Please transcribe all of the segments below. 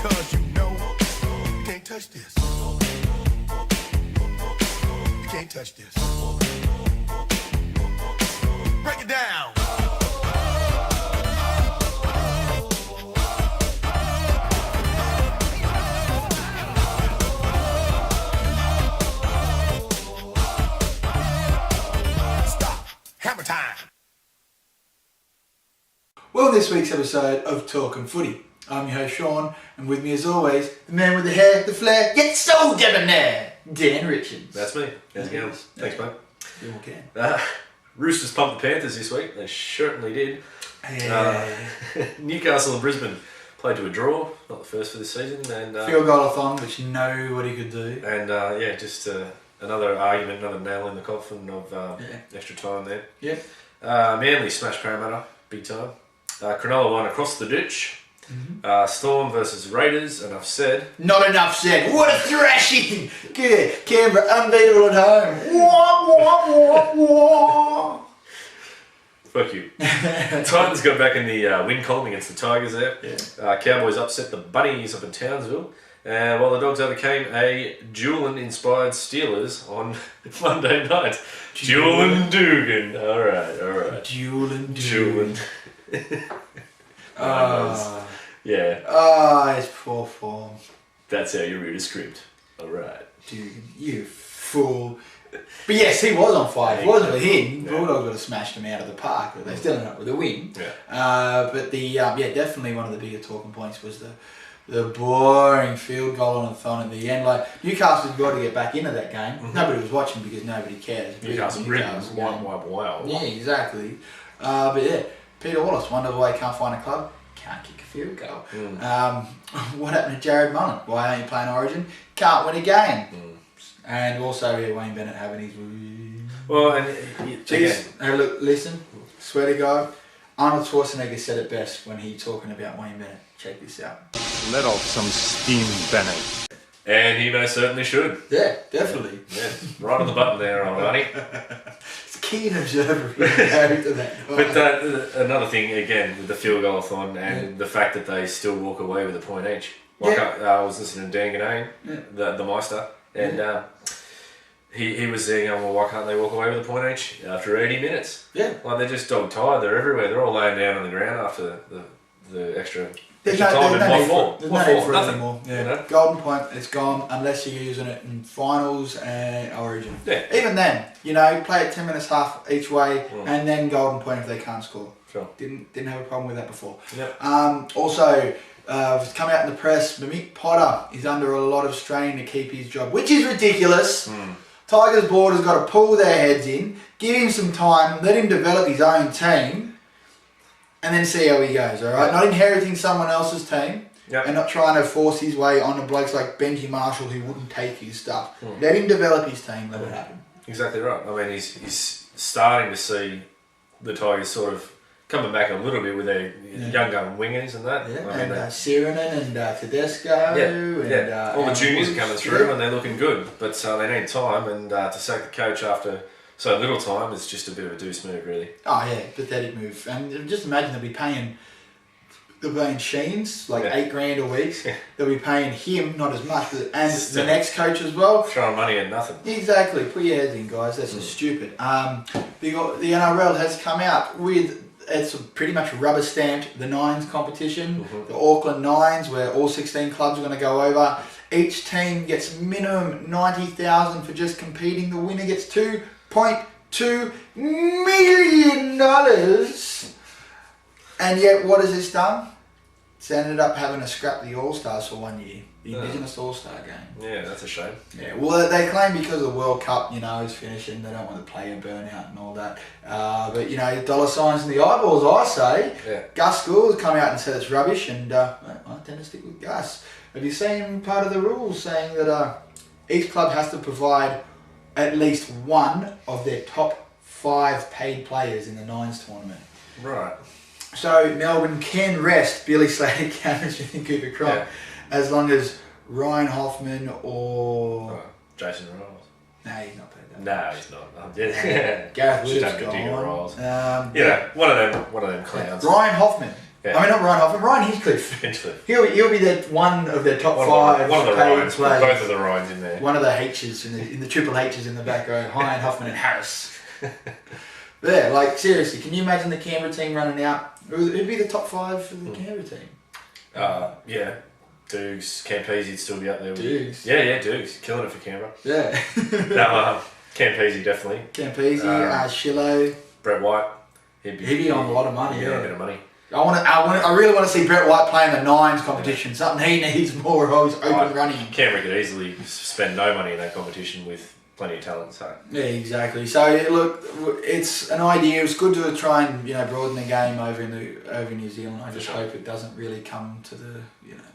because you can't touch this. You can't touch this. Break it down. Stop. Hammer time. Well, this week's episode of Talking Footy. I'm your host Sean, and with me as always, the man with the hair, the flair, yet so debonair, Dan Richards. That's me. How's it going? Thanks, mate. You all can. Roosters pumped the Panthers this week. They certainly did. Newcastle and Brisbane played to a draw, not the first for this season. And field goal-a-thon, which nobody could do. And just another argument, another nail in the coffin of extra time there. Yep. Manly smashed Parramatta big time. Cronulla won across the ditch. Mm-hmm. Storm versus Raiders, enough said. Not enough said. What a thrashing! Good. Canberra unbeatable at home. Wah, wah, wah, wah. Fuck you. Titans got back in the win column against the Tigers there. Yeah. Cowboys upset the Bunnies up in Townsville. While the Dogs overcame a Julian-inspired Steelers on Monday night. Julian Dugan. All right. Julian Dugan. His poor form. That's how you read a script. Alright. Dude, you fool. But yes, he was on fire. If it wasn't for him, Bulldogs would have smashed him out of the park, but they still ended up with a win. Yeah. But definitely one of the bigger talking points was the boring field goal on a thon in the end. Like, Newcastle's got to get back into that game. Mm-hmm. Nobody was watching because nobody cares. Newcastle wow. Yeah, exactly. Peter Wallace, wonder why he can't find a club. Can't kick a field goal. What happened to Jared Mullen? Why aren't you playing Origin? Can't win a game. And also Wayne Bennett having his... Well, and... Hey, look, listen. Swear to God, Arnold Schwarzenegger said it best when he talking about Wayne Bennett. Check this out. Let off some steam, Bennett. And he most certainly should. Yeah, definitely. Yeah, right on the button there, old buddy. It's a keen observer. But another thing, again, with the field goal-a-thon and the fact that they still walk away with a point each. I was listening to Dan Ganane, the Meister, and he was saying, well, why can't they walk away with a point each after 80 minutes? Yeah. Like, they're just dog-tired. They're everywhere. They're all laying down on the ground after the extra... There's no need for it Nothing. anymore. Yeah. You know? Golden point, it's gone unless you're using it in finals and Origin. Yeah. Even then, play it 10 minutes half each way and then golden point if they can't score. Sure. Didn't have a problem with that before. Yep. Also, it's come out in the press, Mick Potter is under a lot of strain to keep his job, which is ridiculous. Tigers board has got to pull their heads in, give him some time, let him develop his own team, and then see how he goes, alright? Not inheriting someone else's team and not trying to force his way onto blokes like Benji Marshall who wouldn't take his stuff. Let him develop his team, let it happen. Exactly right. I mean, he's starting to see the Tigers sort of coming back a little bit with their young gun wingers and that. Yeah, I mean, Sirinen and Tedesco. And, all the juniors are coming through and they're looking good, but they need time, and to sack the coach after so little time is just a bit of a deuce move, really. Oh yeah, pathetic move. And just imagine they'll be paying Sheens like $8,000 a week. They'll be paying him not as much, and the next coach as well. Throwing money at nothing. Exactly. Put your heads in, guys. That's just stupid. The NRL has come out with, it's pretty much rubber stamped the Nines competition, the Auckland Nines, where all 16 clubs are going to go over. Each team gets minimum $90,000 for just competing. The winner gets $2.2 million. And yet, what has this done? It's ended up having to scrap the All-Stars for 1 year. The Indigenous All-Star game. Yeah, that's a shame. Yeah, well, they claim because the World Cup, is finishing, they don't want the player burnout and all that. But, dollar signs in the eyeballs, I say. Yeah. Gus Gould has come out and said it's rubbish, and I tend to stick with Gus. Have you seen part of the rules saying that each club has to provide at least one of their top 5 paid players in the Nines tournament? Right. So Melbourne can rest Billy Slater, Cameron Smith and Cooper Cronk as long as Ryan Hoffman or... Jason Riles. No, he's not paid that. No, he's not. Gareth Wood's Just gone. Riles. One of them clowns. Ryan Hoffman Yeah. I mean, not Ryan Hoffman, Ryan Hinchcliffe. Hinchcliffe. He'll be one of their top One five of the paid Ryans, players. both of the Ryans in there. One of the H's in the triple H's in the back row. Ryan Hoffman and Harris. Yeah, like seriously, can you imagine the Canberra team running out? Who'd be the top five for the Canberra team? Yeah. Dukes, Campese'd still be up there. Dukes. Yeah, Dukes. Killing it for Canberra. Yeah. No, Campese definitely. Campese, Shillo. Brett White. He'd be on a lot of money, He'd be on yeah. a bit of money. I really want to see Brett White playing the nines competition. Something he needs more of is open running. Canberra could easily spend no money in that competition with plenty of talent. So Yeah, exactly. So look, it's an idea. It's good to try and broaden the game over New Zealand. I just hope it doesn't really come to the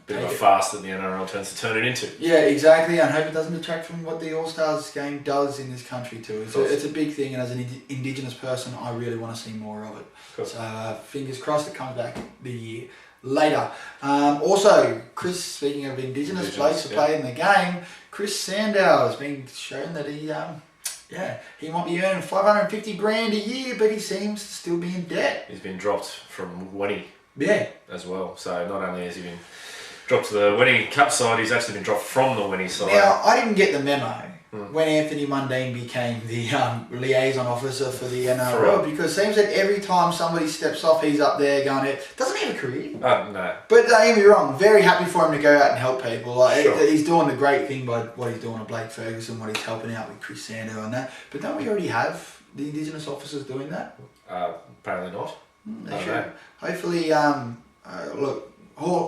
bit of a fast that the NRL tends to turn it into. Yeah, exactly. And I hope it doesn't detract from what the All Stars game does in this country too. It's a big thing, and as an Indigenous person, I really want to see more of it. So fingers crossed it comes back the year later. Also, Chris, speaking of Indigenous blokes to play in the game, Chris Sandow has been shown that he might be earning 550 grand a year, but he seems to still be in debt. He's been dropped from Wenny as well. So not only has he been dropped to the Wenny Cup side, he's actually been dropped from the Wenny side. Now, I didn't get the memo when Anthony Mundine became the liaison officer for the NRL, because it seems that every time somebody steps off, he's up there going, doesn't he have a career? No. But don't get me wrong, very happy for him to go out and help people. He's doing the great thing by what he's doing to Blake Ferguson, what he's helping out with Chris Sandow and that. But don't we already have the Indigenous officers doing that? Apparently not. They should. Hopefully,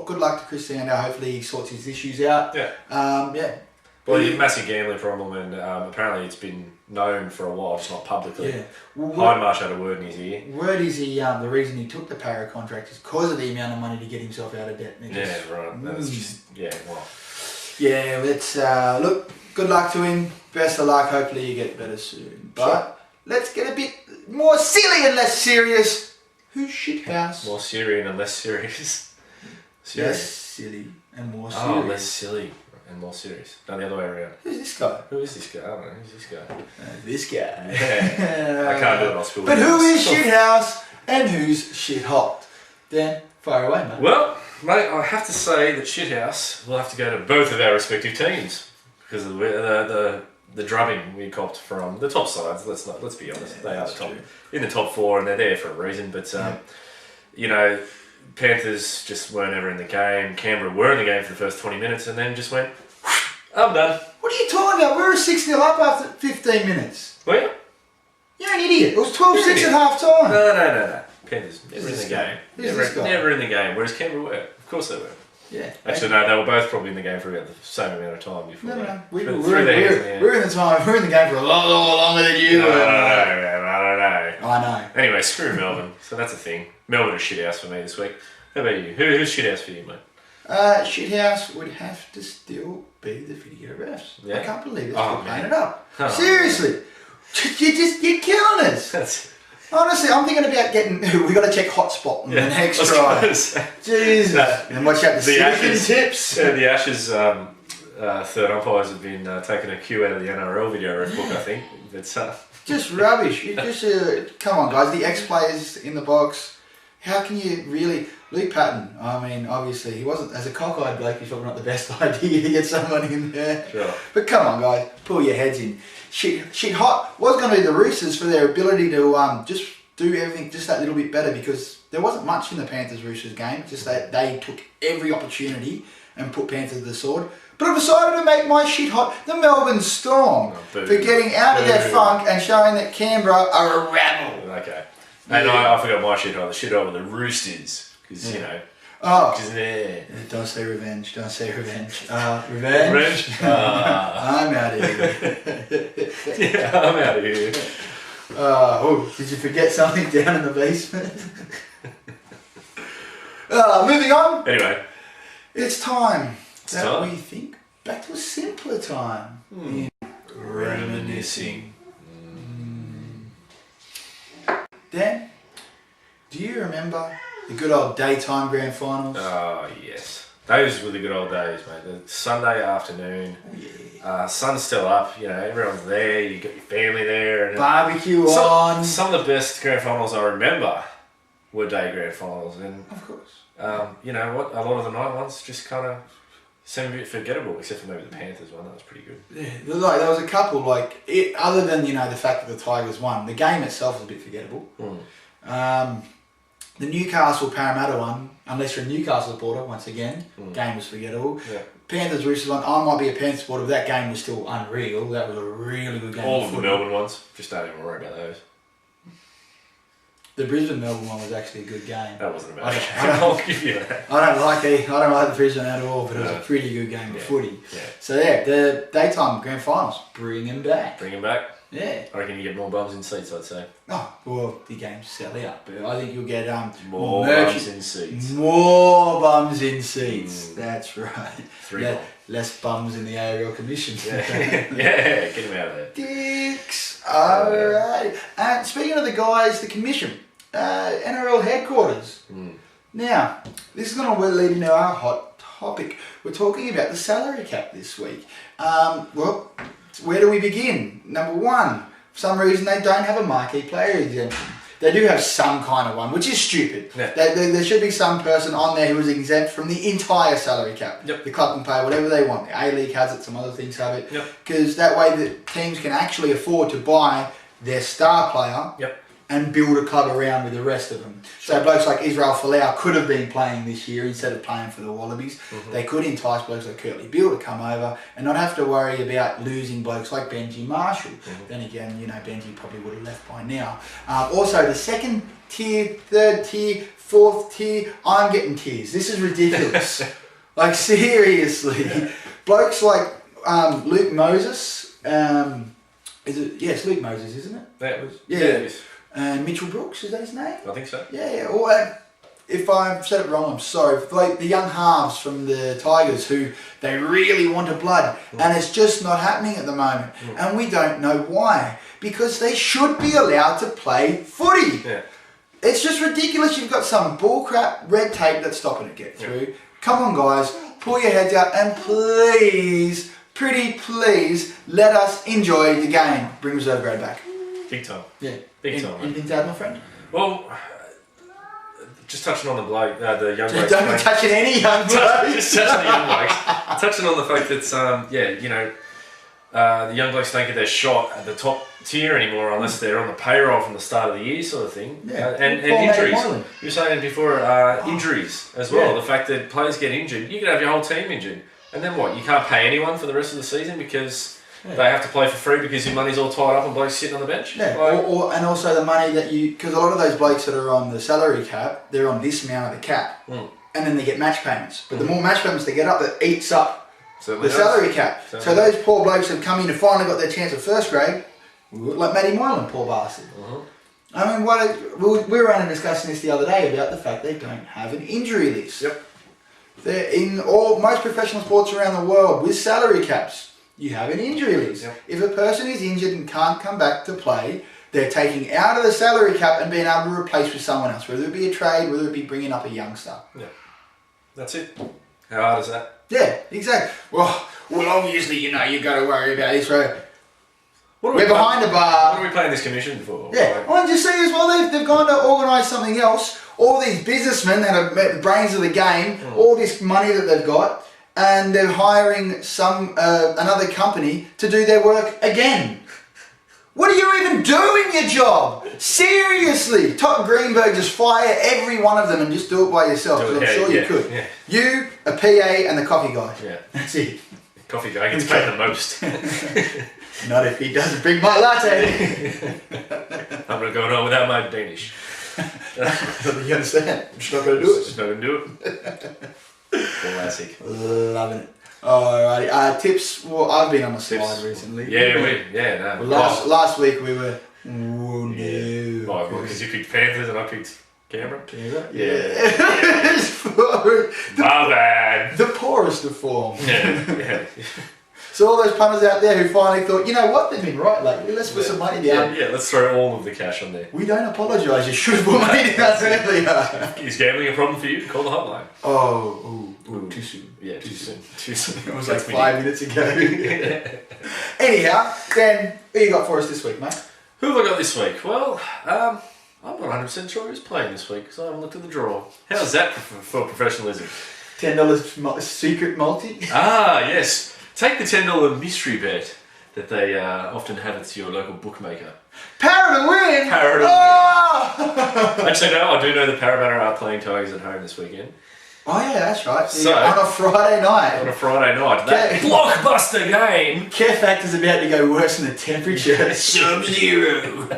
good luck to Chris Sandow. Hopefully he sorts his issues out. Yeah. Well, he's a massive gambling problem, and apparently it's been known for a while, just not publicly. Yeah. Hindmarsh had a word in his ear. Word is the reason he took the para contract is because of the amount of money to get himself out of debt. Right. That's just, well. Yeah, let's look, good luck to him. Best of luck. Hopefully you get better soon. But let's get a bit more silly and less serious. Who's Shithouse? More Syrian and less serious. Less silly and more serious. Oh, less silly and more serious. No, the other way around. Who's this guy? Who is this guy? I don't know. Who's this guy? This guy. Yeah. I can't do it. I'll spill But who is Shithouse and who's Shit Hot? Dan, fire away, mate. Well, mate, I have to say that Shithouse will have to go to both of our respective teams because of the drubbing we copped from the top sides. Let's be honest, they are the top in the top four, and they're there for a reason. But Panthers just weren't ever in the game. Canberra were in the game for the first 20 minutes, and then just went, I'm done. What are you talking about? We were 6-0 up after 15 minutes. Were you? You're an idiot. It was 12-6 at half time. No. Panthers never in the game. This guy? Never in the game. Whereas Canberra were. Of course they were. Yeah. Actually, no, they were both probably in the game for about the same amount of time before. No. We're We're in the game for a lot longer than you. I don't know. I know. Anyway, screw Melbourne. So that's a thing. Melbourne is shithouse for me this week. How about you? Who's shithouse for you, mate? Shithouse would have to still be the video refs. Yeah. I can't believe it's still playing it up. Oh, Seriously. You're killing us. Honestly, I'm thinking about we got to check hotspot in the next try. Jesus. And watch out the Ashes tips. Yeah, the Ashes third umpires have been taking a cue out of the NRL video ref book, I think. It's just rubbish. You just come on, guys. The ex-players in the box. How can you really... Luke Patton, I mean, obviously, he wasn't... As a cockeyed bloke, he's probably not the best idea to get someone in there. Sure. But come on, guys. Pull your heads in. Shit hot was going to be the Roosters for their ability to just do everything just that little bit better, because there wasn't much in the Panthers-Roosters game. Just that they took every opportunity and put Panthers to the sword. But I've decided to make my shit hot the Melbourne Storm for getting out of their funk and showing that Canberra are a rabble. Okay. And I forgot my shit hot. The shit hot with the Roosters. Because, Don't say revenge. Don't say revenge. Revenge? I'm out of here. Yeah, I'm out of here. Did you forget something down in the basement? Moving on. Anyway. It's time we think back to a simpler time. Reminiscing. Dan, do you remember the good old daytime grand finals? Oh, yes. Those were the good old days, mate. The Sunday afternoon, sun's still up, everyone's there, you got your family there. And barbecue on. Some of the best grand finals I remember were day grand finals, and Of course. you know what? A lot of the night ones just kind of seem a bit forgettable, except for maybe the Panthers one. That was pretty good. Yeah, like there was a couple other than the fact that the Tigers won, the game itself was a bit forgettable. The Newcastle Parramatta one, unless you're a Newcastle supporter, once again, game was forgettable. Yeah. Panthers Roosters one, I might be a Panthers supporter, but that game was still unreal. That was a really good game. All of the Melbourne ones, just don't even worry about those. The Brisbane Melbourne one was actually a good game. That wasn't a bad game. I'll give you that. I don't like the Brisbane at all, but it was a pretty good game of footy. Yeah. So yeah, the daytime grand finals, bring them back. Bring them back. Yeah. I reckon you get more bums in seats, I'd say. Oh, well, the games sell out, but I think you'll get More bums in seats. More bums in seats. That's right. 3 more. Less bums in the ARL Commission. Yeah, get him out of there. Dicks. Alright. And speaking of the guys, the Commission, NRL headquarters. Now, this is going to lead into our hot topic. We're talking about the salary cap this week. Well, where do we begin? Number one, for some reason they don't have a marquee player exemption. They do have some kind of one, which is stupid. Yeah. There should be some person on there who is exempt from the entire salary cap. Yep. The club can pay whatever they want. The A-League has it, some other things have it. Yep. Because that way the teams can actually afford to buy their star player Yep. and build a club around with the rest of them. So blokes like Israel Folau could have been playing this year instead of playing for the Wallabies. They could entice blokes like Curtly Beale to come over and not have to worry about losing blokes like Benji Marshall. Then again, Benji probably would have left by now. Also, the second tier, third tier, fourth tier, I'm getting tears. This is ridiculous. Like, seriously. Blokes like Luke Moses. It's Luke Moses, isn't it? Yeah. And Mitchell Brooks, is that his name? I think so. Yeah. Or, if I've said it wrong, I'm sorry. Like the young halves from the Tigers who they really want a blood, and it's just not happening at the moment, and we don't know why. Because they should be allowed to play footy. Yeah. It's just ridiculous. You've got some bullcrap red tape that's stopping it get through. Come on, guys, pull your heads out and please, pretty please, let us enjoy the game. Bring reserve grade back. Big time. Yeah. Big time. Anything to add, my friend? Well, just touching on the bloke, the young bloke. Don't be touching any young blokes. Just touching the young blokes. Touching on the fact that, the young blokes don't get their shot at the top tier anymore unless they're on the payroll from the start of the year, sort of thing. Yeah. And injuries. You were saying before, injuries as well. Yeah. The fact that players get injured, you could have your whole team injured. And then what? You can't pay anyone for the rest of the season because they have to play for free because your money's all tied up and blokes sitting on the bench? Yeah, and also the money that because a lot of those blokes that are on the salary cap, they're on this amount of the cap. And then they get match payments. But the more match payments they get up, that eats up the salary cap. So those poor blokes have come in and finally got their chance at first grade, like Matty Moylan, poor bastard. I mean, we were only discussing this the other day about the fact they don't have an injury list. Yep. They're in most professional sports around the world with salary caps. You have an injury list. Yep. If a person is injured and can't come back to play, they're taking out of the salary cap and being able to replace with someone else, whether it be a trade, whether it be bringing up a youngster. Yeah. That's it. How hard is that? Yeah, exactly. Well, obviously, you got to worry about this, right? We're behind the What bar. are we paying this commission for? Yeah. Well, and you see as well, they've gone to organise something else. All these businessmen that are the brains of the game, all this money that they've got, and they're hiring another company to do their work again. What are you even doing your job? Seriously, Todd Greenberg, just fire every one of them and just do it by yourself, because I'm sure you could. Yeah. You, a PA, and the coffee guy. Yeah. That's it. Coffee guy gets paid the most. Not if he doesn't bring my latte. I'm not going on without my Danish. You understand? I'm just not going to do it. Just not going to do it. Classic. Loving it. Alrighty. Tips. Well, I've been on the slide recently. Yeah, no. Last week we were. Oh no. Why? Because you picked Panthers and I picked Canberra. Yeah. My bad. The poorest of form. Yeah. So all those punters out there who finally thought, you know what, they've been right lately, let's put some money down. Yeah, let's throw all of the cash on there. We don't apologise, you should have put money down earlier. Is gambling a problem for you? Call the hotline. Oh, too soon. Yeah, too soon. Too soon. It was like 5 minutes ago. Anyhow, Dan, who you got for us this week, mate? Who have I got this week? Well, I'm not 100% sure who's playing this week because I haven't looked at the draw. How's that for professionalism? $10 secret multi. Ah, yes. Take the $10 mystery bet that they often have at your local bookmaker. Para to win! Para to win. Oh! Actually, no, I do know the Parramatta are playing Tigers at home this weekend. Oh yeah, that's right. So, on a Friday night. On a Friday night. That blockbuster game! Care factor's about to go worse than the temperature. Sub-zero!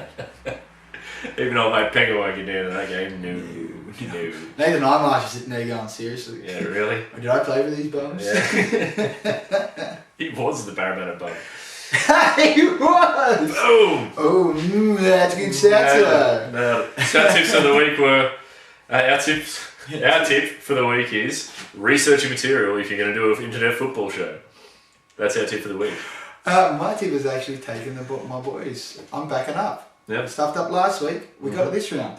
Even old mate Penga won't get down to that game. No. Neither and I'm actually sitting there going, seriously. Yeah, really? Did I play with these bums? Yeah. He was the Parramatta bum. He was! Boom! Oh, that's good stats. No. Stat tips of the week were... our tip for the week is research your material if you're going to do an internet football show. That's our tip for the week. My tip was actually taking my boys. I'm backing up. Yep. Stuffed up last week. We got it this round.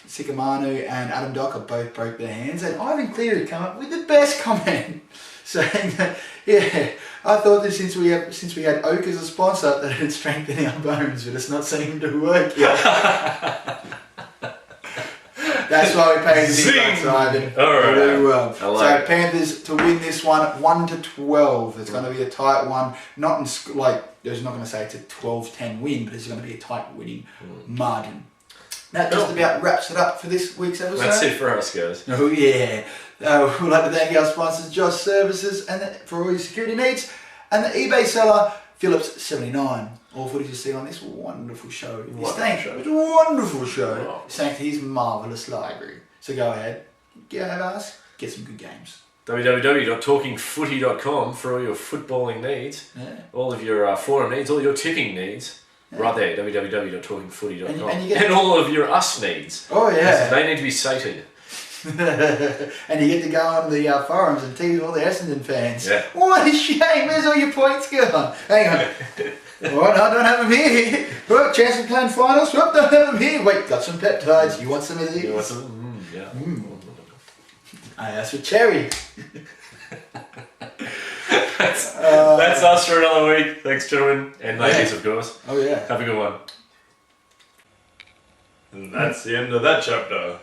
Sikamanu and Adam Docker both broke their hands, and Ivan Cleary came up with the best comment, saying that I thought that since we had Oak as a sponsor that it'd strengthen our bones, but it's not seeming to work yet. That's why we paid the big bucks, Ivan. Alright. Very well. Like so Panthers to win this one 1-12. It's going to be a tight one. Not in there's not going to say it's a 12-10 win, but it's going to be a tight winning margin. That just about wraps it up for this week's episode. That's it for us, guys. Oh yeah. We'd like to thank our sponsors, Josh Services, and for all your security needs, and the eBay seller, Phillips79. All footage you see on this wonderful show. It's a wonderful show. It's thanks to his marvellous library. So go ahead, get some good games. www.talkingfooty.com for all your footballing needs, all of your forum needs, all your tipping needs. Right there, www.talkingfooty.com. And all of your us needs. Oh yeah. They need to be sated. And you get to go on the forums and tease all the Essendon fans. Yeah. What a shame, where's all your points gone? Hang on. What? I don't have them here. What? Chance of playing finals? What? Don't have them here. Wait, got some peptides. You want some of these? You want some? Yeah. I asked for cherry. That's us for another week. Thanks, gentlemen. And ladies, of course. Oh, yeah. Have a good one. And that's the end of that chapter.